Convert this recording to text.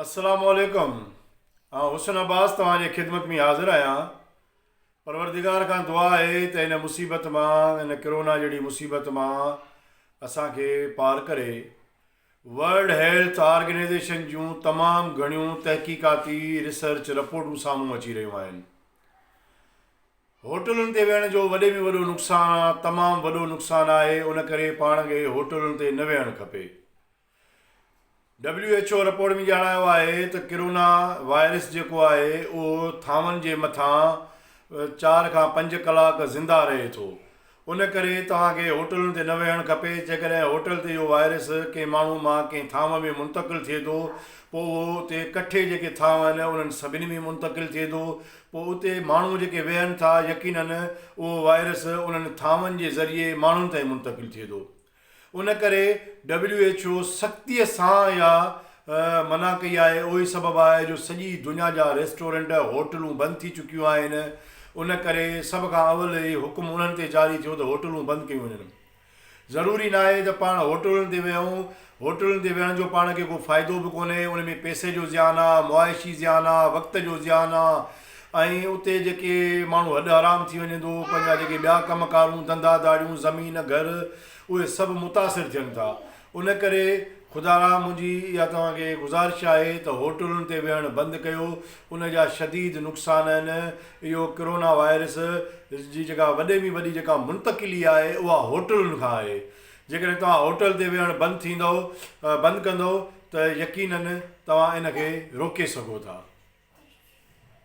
अस्सलामुअलैकुम। हुसन अब्बास तव्हांजे ख़िदमत में हाज़िर आहियां। परवरदिगार खां दुआ आहे त इन मुसीबत मां, इन कोरोना जहिड़ी मुसीबत मां असांखे पार करे। वर्ल्ड हेल्थ ऑर्गेनाइज़ेशन जूं तमामु घणियूं तहक़ीक़ाती रिसर्च रिपोर्टूं साम्हूं अची रहियूं आहिनि। होटलुनि ते वेहण जो वॾे में वॾो नुक़सानु आहे, तमामु वॾो नुक़सानु आहे। उन करे पाण खे होटलुनि ते न वेहणु खपे। WHO रिपोर्ट में ॼाणायो आहे त कोरोना वायरस जेको आहे उहो थांवनि जे मथां 4 खां 5 कलाक ज़िंदा रहे थो। उन करे तव्हांखे होटलुनि ते न वेहणु खपे। जेकॾहिं होटल ते इहो वायरस कंहिं माण्हू मां कंहिं थांव में मुंतक़िल थिए थो, पोइ उहो उते कठे जेके थांव आहिनि उन्हनि सभिनी में मुंतक़िल थिए थो। पोइ उते माण्हू जेके वेहनि था, यकीनन उहो वायरस उन्हनि थांवनि जे ज़रिए माण्हुनि ताईं मुंतक़िल थिए थो। उन करे WHO सख़्तीअ सां इहा मना कई आहे। उहो ई सबबु आहे जो सॼी दुनिया जा रेस्टोरेंट होटलूं बंदि थी चुकियूं आहिनि। उन करे सभ खां अवल ई हुकुम उन्हनि ते जारी थियो त होटलूं बंदि कयूं वञनि। ज़रूरी न आहे त पाण होटलुनि ते वेहूं। होटलुनि ते वेहण जो पाण खे को फ़ाइदो बि कोन्हे। उन में पैसे जो ज़ियान आहे, मुआइशी ज़ियान आहे, वक़्त जो ज़ियान आहे। ऐं उते जेके माण्हू हॾु आराम थी वञे थो, पंहिंजा जेके ॿिया कमकारूं, धंधा दाड़ियूं, ज़मीन घर, उहे सभु मुतासिर थियनि था। उन करे ख़ुदा मुंहिंजी इहा तव्हांखे गुज़ारिश आहे त होटलुनि ते वेहणु बंदि कयो। उन जा शदीद नुक़सान आहिनि। इहो कोरोना वायरस जी जेका वॾे में वॾी जेका मुंतक़िली आहे उहा होटलुनि खां आहे। जेकॾहिं तव्हां होटल ते वेहणु बंदि कंदव त यकीनन तव्हां इन खे रोके सघो था।